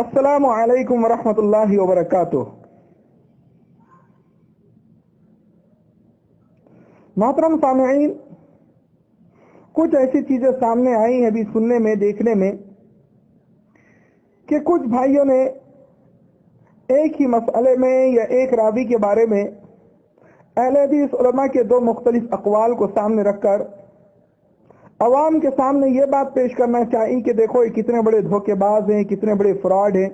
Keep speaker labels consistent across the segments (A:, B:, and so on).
A: السلام علیکم ورحمۃ اللہ وبرکاتہ۔ محترم سامعین، کچھ ایسی چیزیں سامنے آئی ہیں ابھی سننے میں دیکھنے میں کہ کچھ بھائیوں نے ایک ہی مسئلے میں یا ایک راوی کے بارے میں اہل حدیث علماء کے دو مختلف اقوال کو سامنے رکھ کر عوام کے سامنے یہ بات پیش کرنا چاہیے کہ دیکھو یہ کتنے بڑے دھوکے باز ہیں، کتنے بڑے فراڈ ہیں،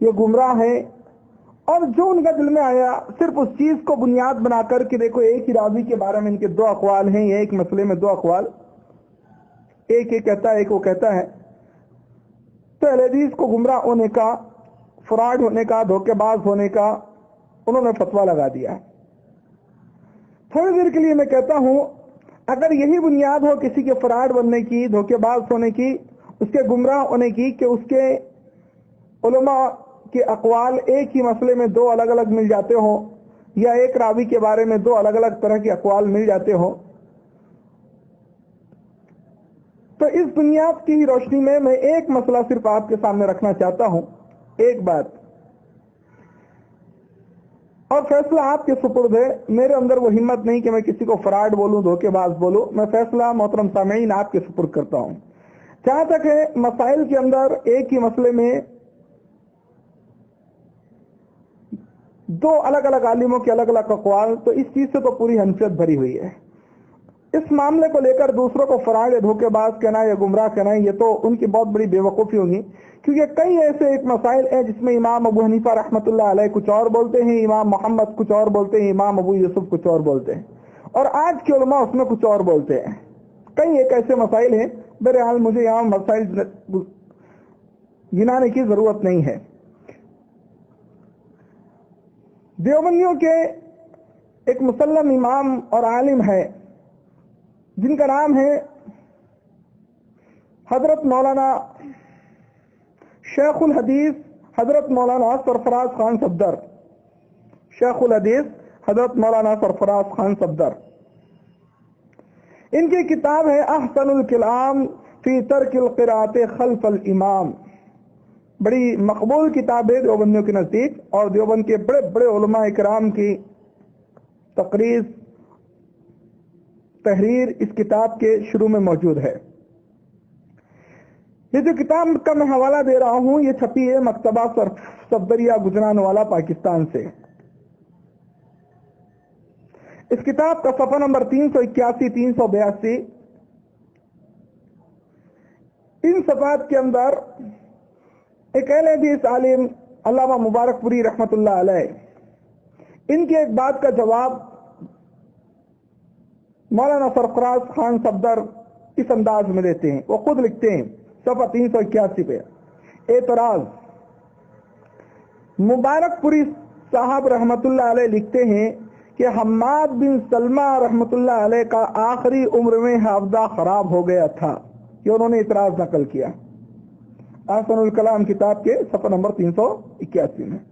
A: یہ گمراہ ہیں، اور جو ان کا دل میں آیا صرف اس چیز کو بنیاد بنا کر کہ دیکھو ایک ہی راوی کے بارے میں ان کے دو اقوال ہیں، یا ایک مسئلے میں دو اقوال، ایک یہ کہتا ہے ایک وہ کہتا ہے، تو اہل حدیث کو گمراہ ہونے کا، فراڈ ہونے کا، دھوکے باز ہونے کا انہوں نے فتویٰ لگا دیا ہے۔ تھوڑی دیر کے لیے میں کہتا ہوں، اگر یہی بنیاد ہو کسی کے فراڈ بننے کی، دھوکے باز ہونے کی، اس کے گمراہ ہونے کی کہ اس کے علماء کے اقوال ایک ہی مسئلے میں دو الگ الگ مل جاتے ہوں، یا ایک راوی کے بارے میں دو الگ الگ طرح کے اقوال مل جاتے ہوں، تو اس بنیاد کی روشنی میں میں ایک مسئلہ صرف آپ کے سامنے رکھنا چاہتا ہوں، ایک بات، اور فیصلہ آپ کے سپرد ہے۔ میرے اندر وہ ہمت نہیں کہ میں کسی کو فراڈ بولوں، دھوکے باز بولوں، میں فیصلہ محترم سامعین آپ کے سپرد کرتا ہوں۔ جہاں تک ہے مسائل کے اندر ایک ہی مسئلے میں دو الگ الگ عالموں کے الگ الگ اقوال، تو اس چیز سے تو پوری حنفیت بھری ہوئی ہے۔ اس معاملے کو لے کر دوسروں کو فراڈ یا دھوکے باز کہنا یا گمراہ کہنا، یہ تو ان کی بہت بڑی بے وقوفی ہوگی، کیونکہ کئی ایسے ایک مسائل ہیں جس میں امام ابو حنیفہ رحمۃ اللہ علیہ کچھ اور بولتے ہیں، امام محمد کچھ اور بولتے ہیں، امام ابو یوسف کچھ اور بولتے ہیں، اور آج کے علماء اس میں کچھ اور بولتے ہیں۔ کئی ایک ایسے مسائل ہیں، بہرحال مجھے یہاں مسائل گنانے کی ضرورت نہیں ہے۔ دیوبندیوں کے ایک مسلم امام اور عالم ہے جن کا نام ہے حضرت مولانا شیخ الحدیث حضرت مولانا سرفراز خان صفدر، شیخ الحدیث حضرت مولانا سرفراز خان صفدر۔ ان کی کتاب ہے احسن الکلام فی ترک القراءۃ خلف الامام، بڑی مقبول کتاب ہے دیوبندیوں کے نزدیک، اور دیوبند کے بڑے بڑے علماء کرام کی تحریر اس کتاب کے شروع میں موجود ہے۔ یہ جو کتاب کا میں حوالہ دے رہا ہوں یہ چھپی ہے مکتبہ صفدریہ گجرانوالہ پاکستان سے۔ اس کتاب کا صفحہ نمبر 381 382، ان صفحات کے اندر ایک اہل حدیث عالم علامہ مبارک پوری رحمت اللہ علیہ، ان کی ایک بات کا جواب مولانا سرفراز خان صفدر اس انداز میں دیتے ہیں۔ وہ خود لکھتے ہیں صفحہ 381 پہ، اعتراض، مبارک پوری صاحب رحمت اللہ علیہ لکھتے ہیں کہ حماد بن سلمہ رحمت اللہ علیہ کا آخری عمر میں حافظہ خراب ہو گیا تھا، یہ انہوں نے اعتراض نقل کیا احسن الکلام کتاب کے صفحہ نمبر 381 میں۔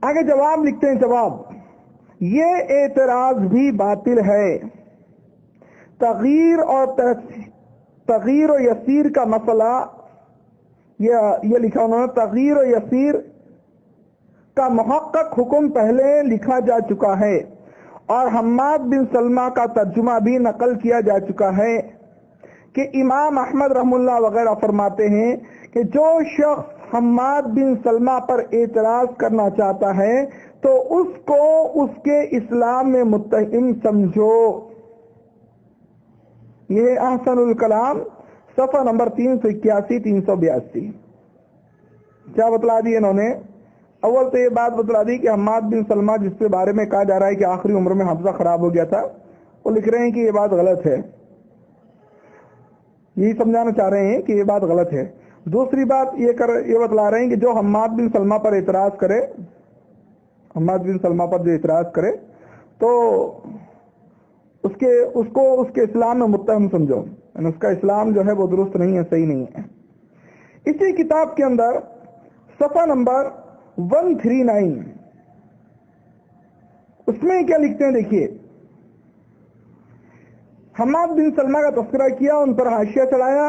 A: آگے جواب لکھتے ہیں، جواب، یہ اعتراض بھی باطل ہے۔ تغیر و یسیر کا مسئلہ، یہ لکھا انہوں نے، تغیر و یسیر کا محقق حکم پہلے لکھا جا چکا ہے، اور حماد بن سلمہ کا ترجمہ بھی نقل کیا جا چکا ہے کہ امام احمد رحم اللہ وغیرہ فرماتے ہیں کہ جو شخص حماد بن سلمہ پر اعتراض کرنا چاہتا ہے تو اس کو اس کے اسلام میں متہم سمجھو۔ یہ احسن الکلام صفحہ نمبر 381 382۔ کیا بتلا دی انہوں نے؟ اول تو یہ بات بتلا دی کہ حماد بن سلمہ جس کے بارے میں کہا جا رہا ہے کہ آخری عمر میں حافظہ خراب ہو گیا تھا، وہ لکھ رہے ہیں کہ یہ بات غلط ہے، یہی سمجھانا چاہ رہے ہیں کہ یہ بات غلط ہے۔ دوسری بات یہ بتلا رہے ہیں کہ جو حماد بن سلمہ پر اعتراض کرے، حماد بن سلمہ پر جو اعتراض کرے تو اس کے اسلام میں متہم سمجھو، یعنی اس کا اسلام جو ہے وہ درست نہیں ہے، صحیح نہیں ہے۔ اسی کتاب کے اندر صفحہ نمبر 139 اس میں کیا لکھتے ہیں دیکھیے، حماد بن سلمہ کا تذکرہ کیا، ان پر حاشیہ چڑھایا،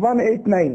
A: 189।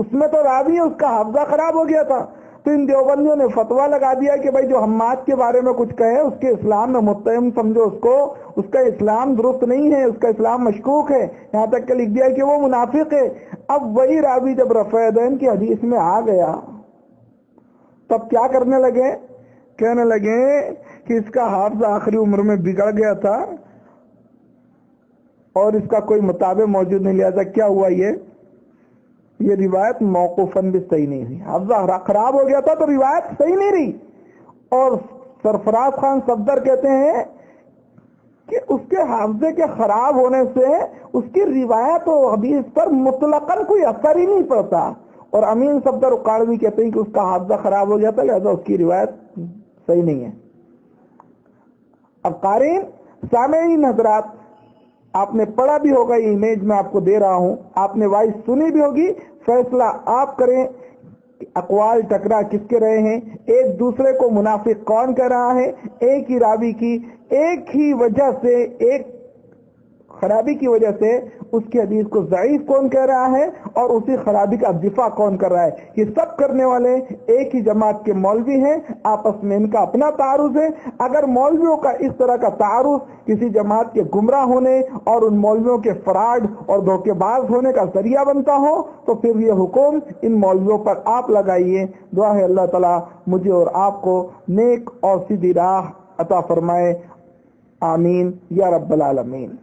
A: اس میں تو راوی ہے، اس کا حافظہ خراب ہو گیا تھا. تو ان دیوبندیوں نے فتوا لگا دیا کہ بھائی جو حماد کے بارے میں کچھ کہے اس کے اسلام میں متہم سمجھو اس کو، اس کا اسلام درست نہیں ہے، اس کا اسلام مشکوک ہے، یہاں تک کہ لکھ دیا کہ وہ منافق ہے. اب وہی راوی جب رفع یدین کی حدیث میں آ گیا تب کیا کرنے لگے؟ کہنے لگے کہ اس کا حافظہ آخری عمر میں بگڑ گیا تھا اور اس کا کوئی مطابع موجود نہیں. لہذا کیا ہوا، یہ روایت موقوفاً بھی صحیح نہیں ہوئی. حافظہ خراب ہو گیا تھا تو روایت صحیح نہیں رہی. اور سرفراز خان صفدر کہتے ہیں کہ اس کے حافظے کے خراب ہونے سے اس کی روایت و حدیث پر مطلقاً کوئی اثر ہی نہیں پڑتا. اور امین صفدر اقاڑوی کہتے ہیں کہ اس کا حافظہ خراب ہو گیا تھا، لہذا اس کی روایت صحیح نہیں ہے. اب قارئین سامعین حضرات، آپ نے پڑھا بھی ہوگا، یہ امیج میں آپ کو دے رہا ہوں، آپ نے وائس سنی بھی ہوگی. فیصلہ آپ کریں اقوال ٹکرا کس کے رہے ہیں، ایک دوسرے کو منافق کون کہہ رہا ہے، ایک ہی راوی کی ایک ہی وجہ سے، ایک خرابی کی وجہ سے اس کی حدیث کو ضعیف کون کہہ رہا ہے اور اسی خرابی کا دفاع کون کر رہا ہے. یہ سب کرنے والے ایک ہی جماعت کے مولوی ہیں، آپس میں ان کا اپنا تعارض ہے. اگر مولویوں کا اس طرح کا تعارض کسی جماعت کے گمراہ ہونے اور ان مولویوں کے فراڈ اور دھوکے باز ہونے کا ذریعہ بنتا ہو تو پھر یہ حکم ان مولویوں پر آپ لگائیے. دعا ہے اللہ تعالیٰ مجھے اور آپ کو نیک اور سیدھی راہ عطا فرمائے. آمین یا رب العالمین.